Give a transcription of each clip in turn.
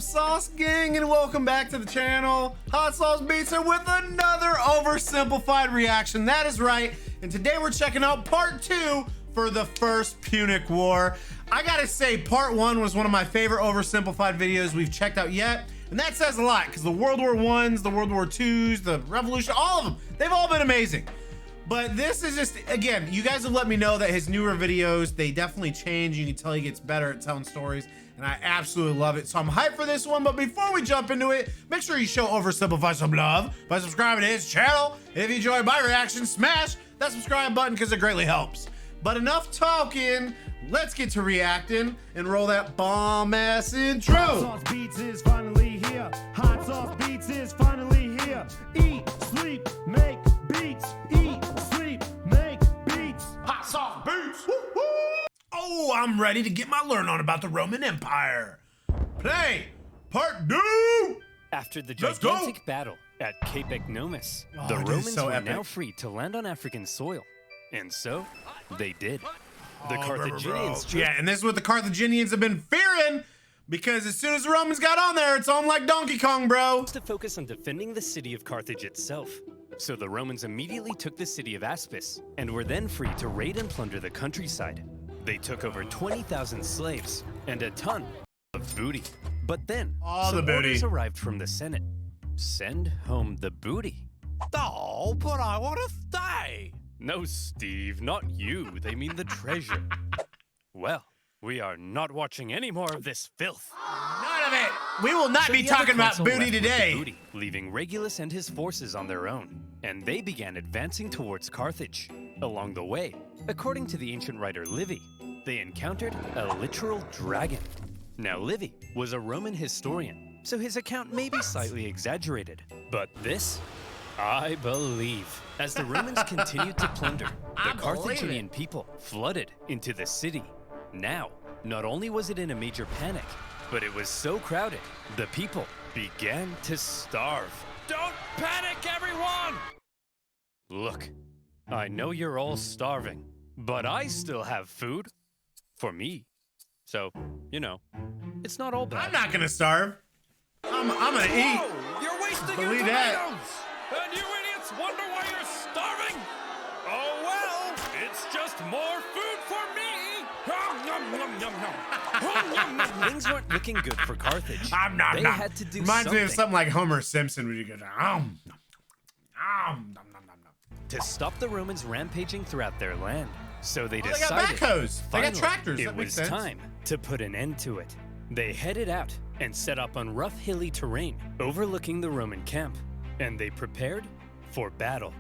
Sauce Gang, and welcome back to the channel. Hot Sauce Beats here with another oversimplified reaction. That is right, and today we're checking out part 2 for the first Punic War. I gotta say, part 1 was one of my favorite oversimplified videos we've checked out yet, and that says a lot because the World War I's, the World War II's, the Revolution, all of them, they've all been amazing. But this is just, again, you guys have let me know that his newer videos, they definitely change. You can tell he gets better at telling stories, and I absolutely love it. So I'm hyped for this one, but before we jump into it, make sure you show Oversimplified some love by subscribing to his channel. If you enjoy my reaction, smash that subscribe button because it greatly helps. But enough talking, let's get to reacting and roll that bomb-ass intro. Hot Sauce Beats is finally here. Hot Sauce Beats is finally here. Eat, sleep, make beats. Eat, sleep, make beats. Hot Sauce Beats. Woo -woo. Oh, I'm ready to get my learn on about the Roman Empire. Play part 2. After the Let's go. gigantic battle at Cape Ecnomus, Oh, the dude, Romans so were epic. now free to land on African soil. And so, they did. The Oh, Carthaginians bro. Yeah, and this is what the Carthaginians have been fearing, because as soon as the Romans got on there, it's on like Donkey Kong, bro. chose to focus on defending the city of Carthage itself. So the Romans immediately took the city of Aspis and were then free to raid and plunder the countryside. They took over 20,000 slaves and a ton of booty. But then, All the some booty. orders arrived from the Senate. Send home the booty. Oh, but I want to stay. No, Steve, not you. They mean the treasure. Well, we are not watching any more of this filth. None of it. We will not So be the other talking about consul booty left with the today. booty, leaving Regulus and his forces on their own, and they began advancing towards Carthage. Along the way, according to the ancient writer Livy, they encountered a literal dragon. Now, Livy was a Roman historian, so his account may be slightly exaggerated, but this, I believe. As the Romans continued to plunder, I the believe Carthaginian people flooded into the city. Now, not only was it in a major panic, but it was so crowded, the people began to starve. Don't panic, everyone! Look, I know you're all starving, but I still have food for me. So, you know, it's not all bad. I'm not gonna starve. I'm gonna eat. Oh, you're wasting your Believe that. tomatoes! And you idiots wonder why you're starving? Oh well, it's just more food for me! Nom, nom, nom, nom, nom. Things weren't looking good for Carthage. I'm not. They had to do Reminds me of something something like Homer Simpson when you go, nom, nom, nom, nom, nom, nom, nom. to stop the Romans rampaging throughout their land. So they Oh, they got decided backhoes. They got finally, tractors. it That makes was sense. time to put an end to it. They headed out and set up on rough hilly terrain overlooking the Roman camp, and they prepared for battle.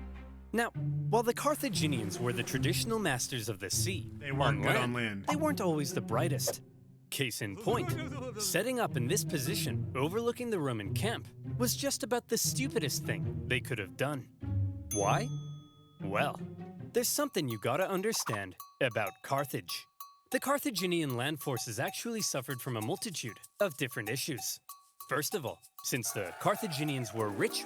Now, while the Carthaginians were the traditional masters of the sea, They weren't good on land. they weren't always the brightest. Case in point, setting up in this position overlooking the Roman camp was just about the stupidest thing they could have done. Why? Well, there's something you gotta understand about Carthage. The Carthaginian land forces actually suffered from a multitude of different issues. First of all, since the Carthaginians were rich,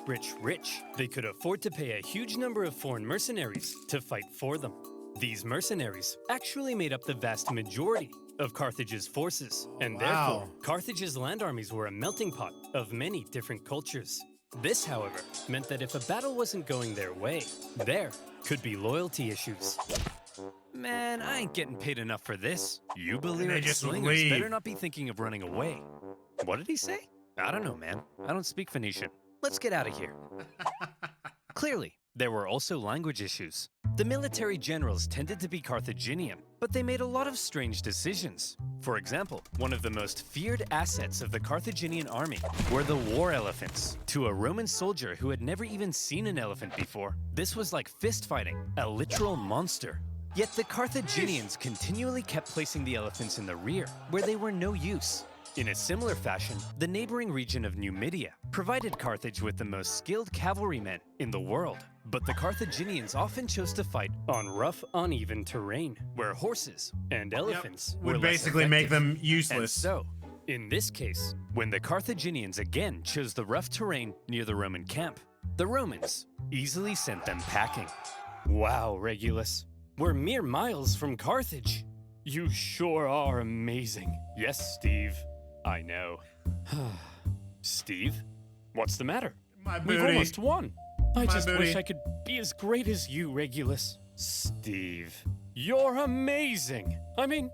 they could afford to pay a huge number of foreign mercenaries to fight for them. These mercenaries actually made up the vast majority of Carthage's forces, and Wow. therefore, Carthage's land armies were a melting pot of many different cultures. This, however, meant that if a battle wasn't going their way, there could be loyalty issues. Man, I ain't getting paid enough for this. You they Balearic just slingers leave. better not be thinking of running away. What did he say? I don't know, man. I don't speak Phoenician. Let's get out of here. Clearly, there were also language issues. The military generals tended to be Carthaginian, but they made a lot of strange decisions. For example, one of the most feared assets of the Carthaginian army were the war elephants. To a Roman soldier who had never even seen an elephant before, this was like fist fighting, a literal monster. Yet the Carthaginians continually kept placing the elephants in the rear, where they were no use. In a similar fashion, the neighboring region of Numidia provided Carthage with the most skilled cavalrymen in the world. But the Carthaginians often chose to fight on rough, uneven terrain, where horses and elephants were Would less basically make effective. them And useless. so, in this case, when the Carthaginians again chose the rough terrain near the Roman camp, the Romans easily sent them packing. Wow, Regulus, we're mere miles from Carthage. You sure are amazing. Yes, Steve. I know. Steve, what's the matter? My We've booty. almost won. I just booty. wish I could be as great as you, Regulus. Steve, you're amazing. I mean,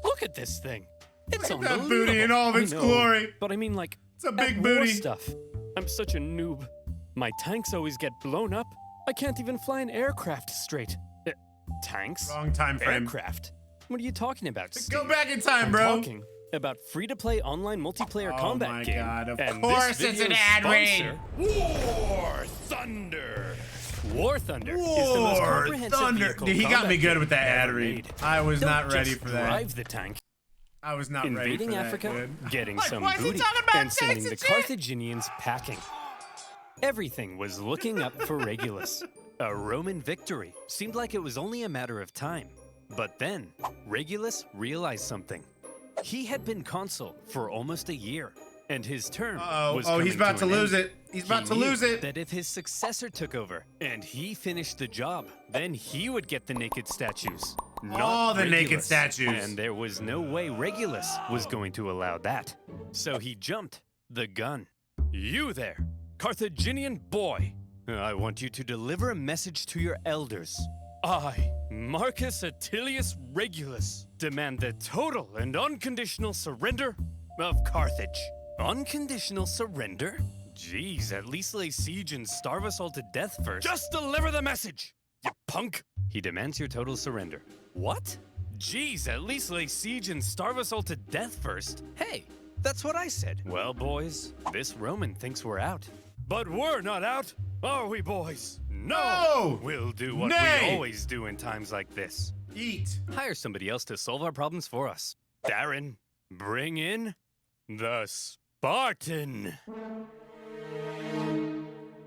look at this thing. It's Look at that unbelievable. booty in all of I its know, glory. But I mean, like, It's a big at war booty. stuff. I'm such a noob. My tanks always get blown up. I can't even fly an aircraft straight. Tanks? Wrong time frame. Aircraft? What are you talking about, Steve? Go back in time, I'm bro. talking about free-to-play online multiplayer Oh combat my game. God, of And course this it's an video's ad sponsor, War Thunder. War Thunder is the most War comprehensive Thunder. vehicle Dude, he got combat me good game with that ad ever read. made. I was Don't not ready just for that. drive the tank. I was not ready for Invading that, Africa, dude. getting Like, some why is he booty, talking about and sending the tanks and shit? Carthaginians packing. Everything was looking up for Regulus. A Roman victory seemed like it was only a matter of time. But then, Regulus realized something. He had been consul for almost a year, and his term was Oh, he's coming about to an lose end. it. He's about He to knew lose it. That if his successor took over and he finished the job, then he would get the naked statues. Not All the naked Regulus. statues. And there was no way Regulus was going to allow that. So he jumped the gun. You there, Carthaginian boy. I want you to deliver a message to your elders. I, Marcus Attilius Regulus, demand the total and unconditional surrender of Carthage. Unconditional surrender? Jeez, at least lay siege and starve us all to death first. Just deliver the message, you punk. He demands your total surrender. What? Jeez, at least lay siege and starve us all to death first. Hey, that's what I said. Well, boys, this Roman thinks we're out. But we're not out, are we, boys? No! We'll do what Nay! we always do in times like this. Eat. Hire somebody else to solve our problems for us. Darren, bring in the Spartan.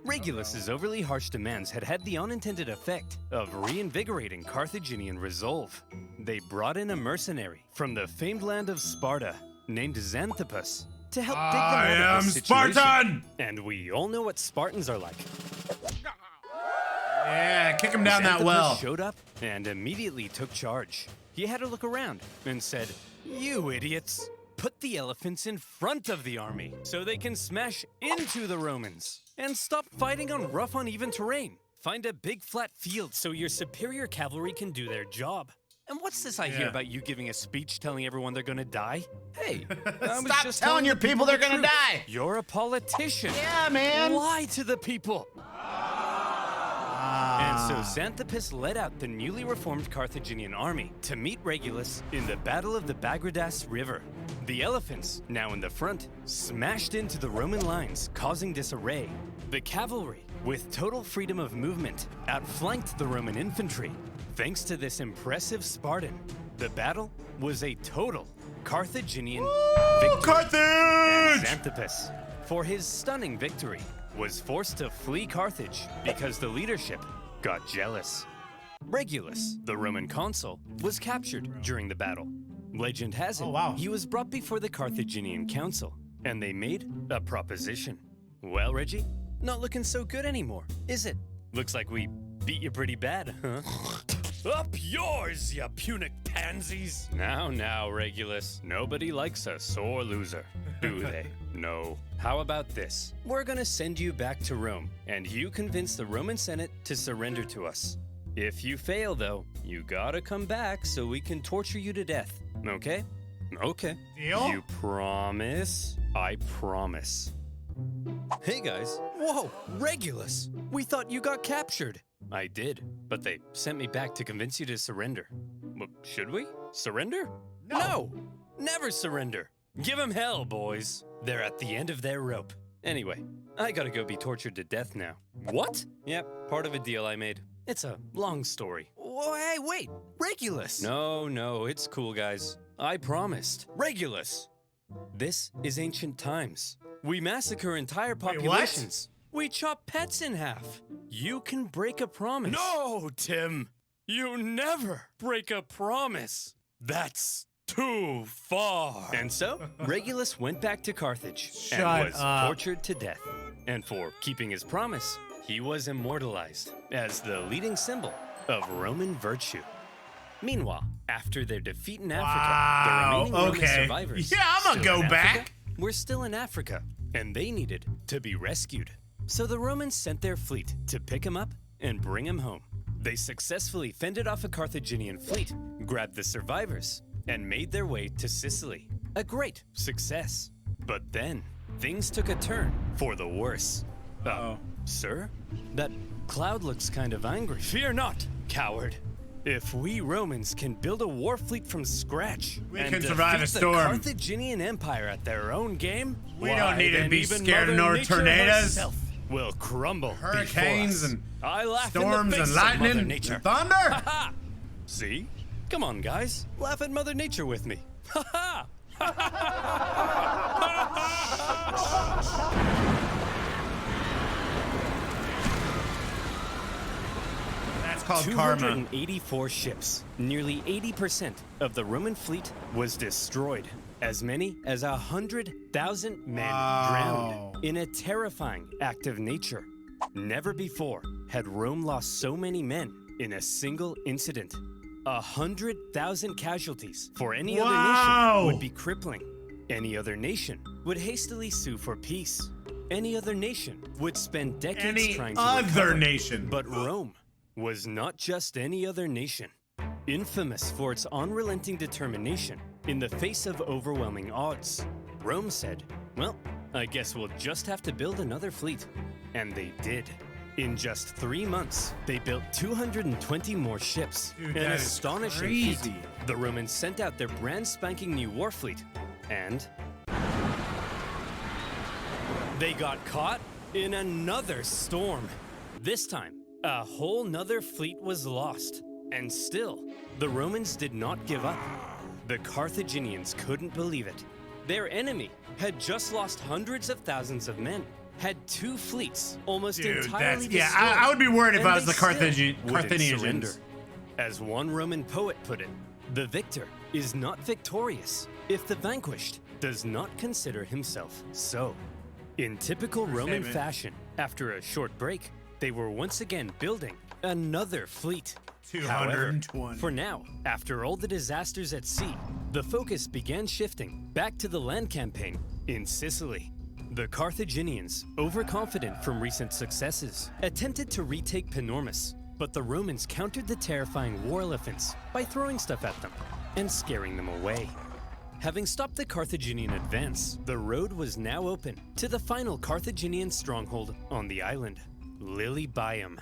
Regulus's overly harsh demands had the unintended effect of reinvigorating Carthaginian resolve. They brought in a mercenary from the famed land of Sparta named Xanthippus to help dig them I out am of this situation. Spartan! And we all know what Spartans are like. Yeah, kick him down that Xanthippus well. showed up and immediately took charge. He had a look around and said, "You idiots, put the elephants in front of the army so they can smash into the Romans. And stop fighting on rough, uneven terrain. Find a big, flat field so your superior cavalry can do their job." And what's this I hear Yeah. about you giving a speech telling everyone they're gonna die? Hey, I was Stop just telling your the people they're the gonna truth. die. You're a politician. Yeah, man. Lie to the people. And so Xanthippus led out the newly reformed Carthaginian army to meet Regulus in the Battle of the Bagridas River. The elephants, now in the front, smashed into the Roman lines, causing disarray. The cavalry, with total freedom of movement, outflanked the Roman infantry. Thanks to this impressive Spartan, the battle was a total Carthaginian victory. Carthage! And Xanthippus, for his stunning victory, was forced to flee Carthage because the leadership got jealous. Regulus, the Roman consul, was captured during the battle. Legend has it, Oh, wow. he was brought before the Carthaginian council, and they made a proposition. Well, Reggie, not looking so good anymore, is it? Looks like we beat you pretty bad, huh? Up yours, you Punic pansies. Now, Regulus. Nobody likes a sore loser, do they? No. How about this? We're gonna send you back to Rome, and you convince the Roman Senate to surrender to us. If you fail, though, you gotta come back so we can torture you to death, okay? Okay. Deal? You promise? I promise. Hey guys. Whoa, Regulus! We thought you got captured. I did, but they sent me back to convince you to surrender. Should we? Surrender? No! Never surrender! Give 'em hell, boys. They're at the end of their rope. Anyway, I gotta go be tortured to death now. What? Yep, part of a deal I made. It's a long story. Whoa, hey, wait! Regulus! No, it's cool, guys. I promised. Regulus! This is ancient times. We massacre entire what? populations. We chop pets in half. You can break a promise. No, Tim. You never break a promise. That's too far. And so, Regulus went back to Carthage Shut and was up. tortured to death. And for keeping his promise, he was immortalized as the leading symbol of Roman virtue. Meanwhile, after their defeat in Africa, Wow, the remaining Roman okay. survivors Yeah, I'm gonna still go in back. Africa, were still in Africa, and they needed to be rescued. So the Romans sent their fleet to pick him up and bring him home. They successfully fended off a Carthaginian fleet, grabbed the survivors, and made their way to Sicily. A great success. But then, things took a turn for the worse. Sir? That cloud looks kind of angry. Fear not, coward. If we Romans can build a war fleet from scratch We and can survive a defeat the storm. Carthaginian Empire at their own game, We why, don't need to then be even scared of Mother no Nature tornadoes, herself will crumble hurricanes, before us. and I laugh storms in the face and of Mother lightning Nature. and thunder. Ha! See? Come on, guys. Laugh at Mother Nature with me. Ha ha! That's called karma. 284 ships. Nearly 80% of the Roman fleet was destroyed. As many as 100,000 men drowned in a terrifying act of nature. Never before had Rome lost so many men in a single incident. 100,000 casualties for any other nation would be crippling. Any other nation would hastily sue for peace. Any other nation would spend decades Any trying to other recover. nation. But Rome was not just any other nation. Infamous for its unrelenting determination in the face of overwhelming odds, Rome said, well, I guess we'll just have to build another fleet. And they did. In just 3 months, they built 220 more ships. Dude, An that is astonishing crazy. feat. The Romans sent out their brand spanking new war fleet, and they got caught in another storm. This time, a whole nother fleet was lost. And still, the Romans did not give up. The Carthaginians couldn't believe it. Their enemy had just lost hundreds of thousands of men, had 2 fleets almost entirely destroyed. I would be worried if and I was they the still wouldn't Carthaginians. surrender. As one Roman poet put it, the victor is not victorious if the vanquished does not consider himself so. In typical Roman Statement. fashion, after a short break, they were once again building another fleet. 220. However, for now, after all the disasters at sea, the focus began shifting back to the land campaign in Sicily. The Carthaginians, overconfident from recent successes, attempted to retake Panormus, but the Romans countered the terrifying war elephants by throwing stuff at them and scaring them away. Having stopped the Carthaginian advance, the road was now open to the final Carthaginian stronghold on the island, Lilybaeum.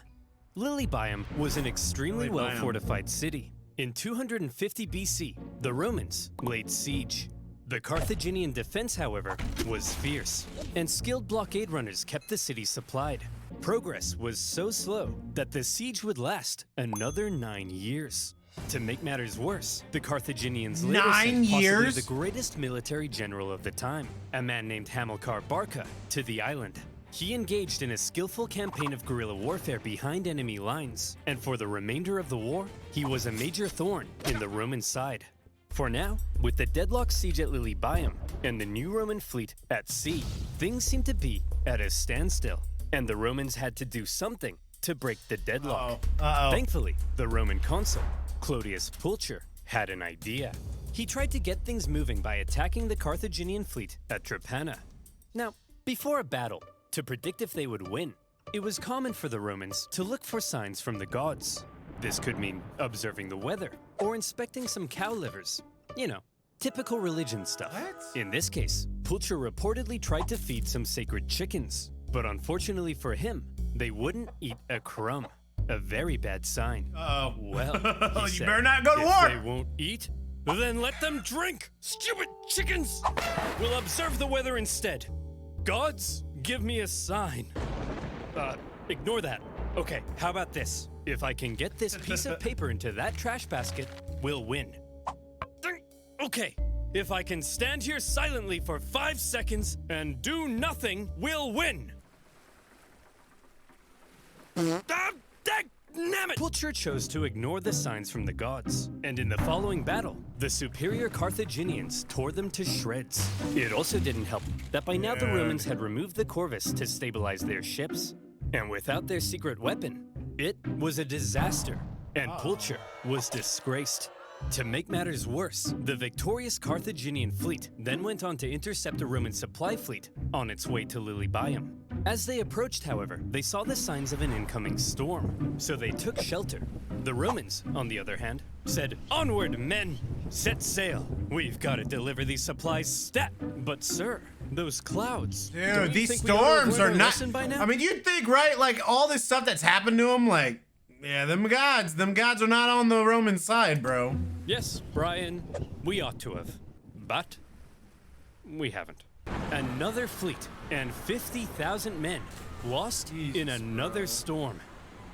Lilybaeum was an extremely Lilybaeum. well-fortified city. In 250 BC, the Romans laid siege. The Carthaginian defense, however, was fierce, and skilled blockade runners kept the city supplied. Progress was so slow that the siege would last another 9 years. To make matters worse, the Carthaginians later 9 sent possibly years? the greatest military general of the time, a man named Hamilcar Barca, to the island. He engaged in a skillful campaign of guerrilla warfare behind enemy lines, and for the remainder of the war, he was a major thorn in the Roman side. For now, with the deadlocked siege at Lilybaeum and the new Roman fleet at sea, things seemed to be at a standstill, and the Romans had to do something to break the deadlock. Thankfully, the Roman consul, Clodius Pulcher, had an idea. He tried to get things moving by attacking the Carthaginian fleet at Trapana. Now, before a battle, to predict if they would win, it was common for the Romans to look for signs from the gods. This could mean observing the weather or inspecting some cow livers. You know, typical religion stuff. What? In this case, Pulcher reportedly tried to feed some sacred chickens, but unfortunately for him, they wouldn't eat a crumb. A very bad sign. Oh. Well, he You said, better not go to if war. they won't eat, then let them drink. Stupid chickens! We'll observe the weather instead. Gods, give me a sign. Ignore that. Okay, how about this? If I can get this piece of paper into that trash basket, we'll win. Okay, if I can stand here silently for 5 seconds and do nothing, we'll win. Damn it! Pulcher chose to ignore the signs from the gods, and in the following battle, the superior Carthaginians tore them to shreds. It also didn't help that by now the Romans had removed the corvus to stabilize their ships, and without their secret weapon, it was a disaster. and Pulcher was disgraced. To make matters worse, the victorious Carthaginian fleet then went on to intercept a Roman supply fleet on its way to Lilybaeum. As they approached, however, they saw the signs of an incoming storm, so they took shelter. The Romans, on the other hand, said, "Onward, men! Set sail! We've got to deliver these supplies stat!" But sir, those clouds... Dude, these storms are not... I mean, you'd think, right? Like, all this stuff that's happened to them, like... Yeah, them gods are not on the Roman side, bro. Yes, Brian, we ought to have, but we haven't. Another fleet and 50,000 men lost in another storm.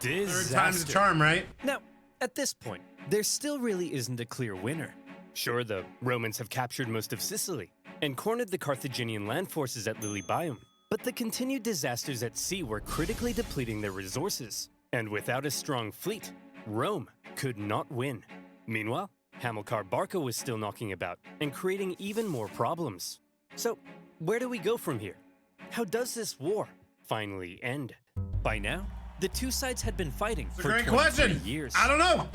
Disaster. Third time's a charm, right? Now, at this point, there still really isn't a clear winner. Sure, the Romans have captured most of Sicily and cornered the Carthaginian land forces at Lilybaeum, but the continued disasters at sea were critically depleting their resources. And without a strong fleet, Rome could not win. Meanwhile, Hamilcar Barca was still knocking about and creating even more problems. So, where do we go from here? How does this war finally end? By now, the two sides had been fighting for 23 years. I don't know.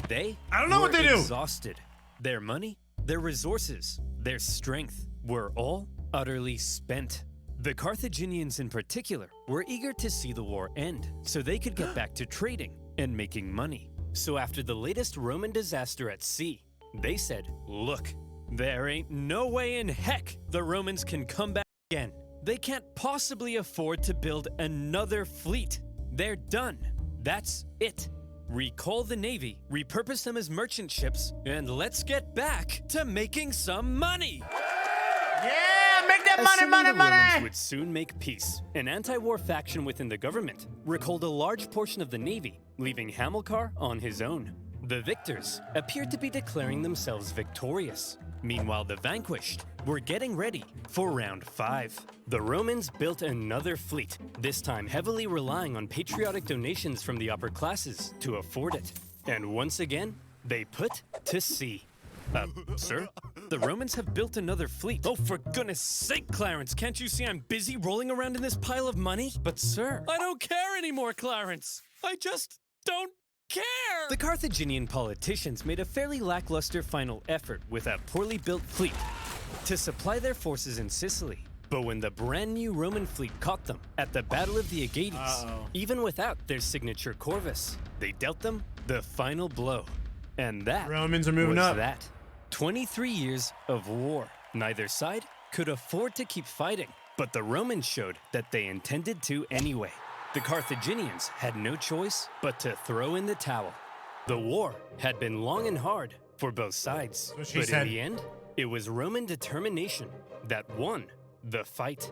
I don't know what they do. Exhausted. Their money, their resources, their strength were all utterly spent. The Carthaginians in particular were eager to see the war end so they could get back to trading and making money. So after the latest Roman disaster at sea, they said, look, there ain't no way in heck the Romans can come back again. They can't possibly afford to build another fleet. They're done. That's it. Recall the navy, repurpose them as merchant ships, and let's get back to making some money. Yeah, make that Assuming the money! Romans would soon make peace, an anti-war faction within the government recalled a large portion of the navy, leaving Hamilcar on his own. The victors appeared to be declaring themselves victorious. Meanwhile, the vanquished were getting ready for round 5. The Romans built another fleet, this time heavily relying on patriotic donations from the upper classes to afford it. And once again, they put to sea. Sir? The Romans have built another fleet. Oh, for goodness sake, Clarence, can't you see I'm busy rolling around in this pile of money? But sir... I don't care anymore, Clarence. I just don't care. The Carthaginian politicians made a fairly lackluster final effort with a poorly built fleet to supply their forces in Sicily. But when the brand new Roman fleet caught them at the Battle of the Invades, even without their signature corvus, they dealt them the final blow. And that Romans are moving up. That. 23 years of war. Neither side could afford to keep fighting, but the Romans showed that they intended to anyway. The Carthaginians had no choice but to throw in the towel. The war had been long and hard for both sides, but in the end, it was Roman determination that won the fight.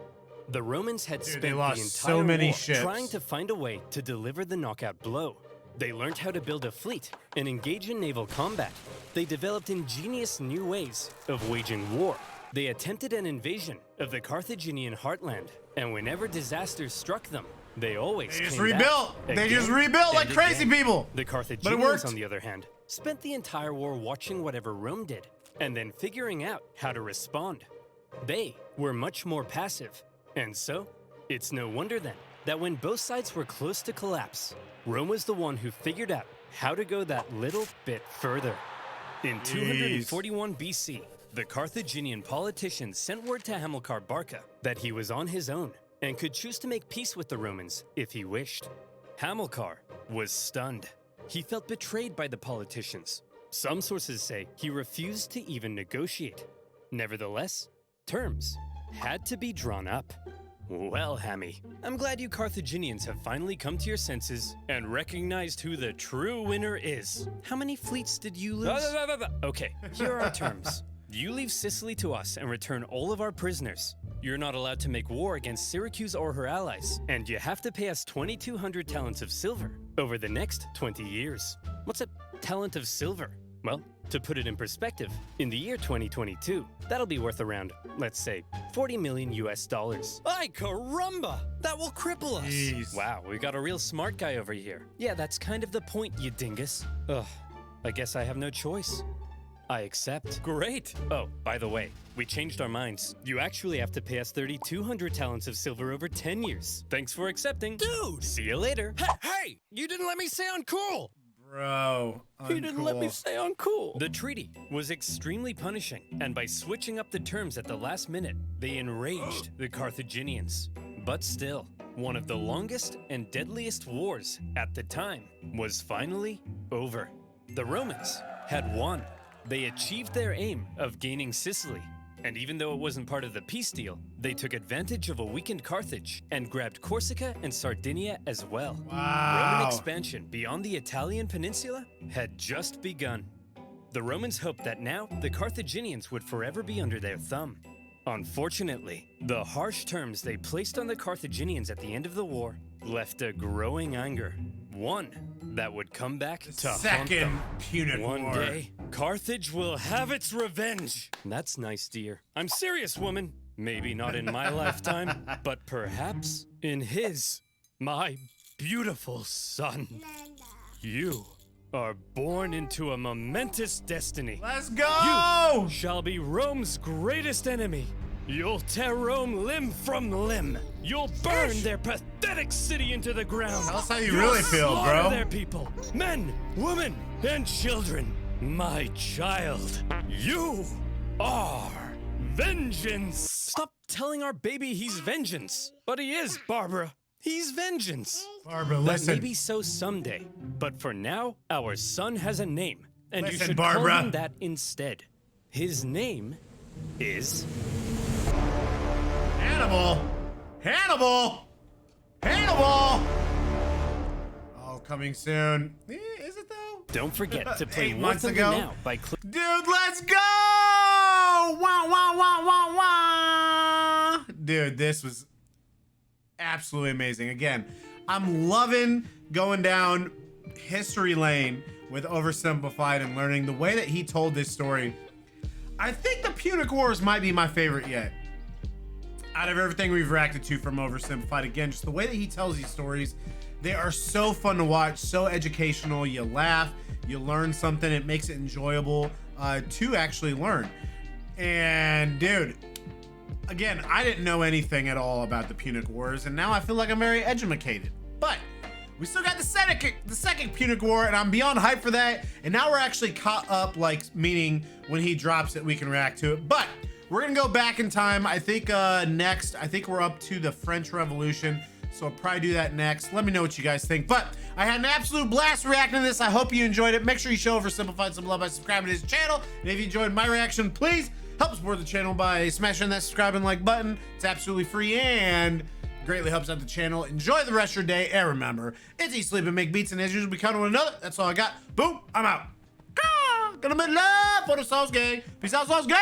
The Romans had spent the entire war trying to find a way to deliver the knockout blow. They learned how to build a fleet and engage in naval combat. They developed ingenious new ways of waging war. They attempted an invasion of the Carthaginian heartland, and whenever disasters struck them, they always just rebuilt. They just rebuilt like crazy people. The Carthaginians, on the other hand, spent the entire war watching whatever Rome did, and then figuring out how to respond. They were much more passive, and so it's no wonder then that when both sides were close to collapse, Rome was the one who figured out how to go that little bit further. In 241 BC, the Carthaginian politicians sent word to Hamilcar Barca that he was on his own and could choose to make peace with the Romans if he wished. Hamilcar was stunned. He felt betrayed by the politicians. Some sources say he refused to even negotiate. Nevertheless, terms had to be drawn up. Well, Hammy, I'm glad you Carthaginians have finally come to your senses and recognized who the true winner is. How many fleets did you lose? Okay, here are our terms. You leave Sicily to us and return all of our prisoners. You're not allowed to make war against Syracuse or her allies, and you have to pay us 2,200 talents of silver over the next 20 years. What's a talent of silver? Well, to put it in perspective, in the year 2022, that'll be worth around, let's say, 40 million US dollars. Ay caramba! That will cripple us! Jeez. Wow, we got a real smart guy over here. Yeah, that's kind of the point, you dingus. Ugh, I guess I have no choice. I accept. Great! Oh, by the way, we changed our minds. You actually have to pay us 3,200 talents of silver over 10 years. Thanks for accepting. Dude! See you later. Hey! You didn't let me say uncool! Bro, He didn't let me uncool. stay uncool. The treaty was extremely punishing, and by switching up the terms at the last minute, they enraged the Carthaginians. But still, one of the longest and deadliest wars at the time was finally over. The Romans had won. They achieved their aim of gaining Sicily. And even though it wasn't part of the peace deal, they took advantage of a weakened Carthage and grabbed Corsica and Sardinia as well. Wow. Roman expansion beyond the Italian peninsula had just begun. The Romans hoped that now the Carthaginians would forever be under their thumb. Unfortunately, the harsh terms they placed on the Carthaginians at the end of the war left a growing anger. One that would come back to haunt Second them. Punic One War. day, Carthage will have its revenge. That's nice, dear. I'm serious, woman. Maybe not in my lifetime, but perhaps in his, my beautiful son. You are born into a momentous destiny. Let's go! You shall be Rome's greatest enemy. You'll tear Rome limb from limb. You'll burn their pathetic city into the ground. Tell us how you You'll really feel, slaughter bro. their people, men, women, and children. My child, you are vengeance. Stop telling our baby he's vengeance. But he is, Barbara. He's vengeance. Barbara, That listen. may be so someday, but for now, our son has a name, and you Listen, should Barbara. call him that instead. His name is... Hannibal! Hannibal! Hannibal! Oh, coming soon. Is it though? Don't forget to play 8 War months Thunder ago. now by clicking... Dude, let's go! Wah, wah, wah, wah, wah. Dude, this was absolutely amazing. Again, I'm loving going down history lane with Oversimplified and learning the way that he told this story. I think the Punic Wars might be my favorite yet. Out of everything we've reacted to from Oversimplified, again, just the way that he tells these stories, they are so fun to watch, so educational. You laugh, you learn something, it makes it enjoyable to actually learn. And dude, again, I didn't know anything at all about the Punic Wars, and now I feel like I'm very educated. But we still got the second Punic War, and I'm beyond hyped for that. And now we're actually caught up, like, meaning when he drops it, we can react to it. But we're gonna go back in time. I think next, I think we're up to the French Revolution. So I'll probably do that next. Let me know what you guys think. But I had an absolute blast reacting to this. I hope you enjoyed it. Make sure you show Oversimplified some love by subscribing to his channel. And if you enjoyed my reaction, please help support the channel by smashing that subscribe and like button. It's absolutely free and greatly helps out the channel. Enjoy the rest of your day. And remember, it's eat, sleep, and make beats. And as usual, we count on one another. That's all I got. Boom, I'm out. Gonna make love for the sauce gang. Peace out, sauce gang.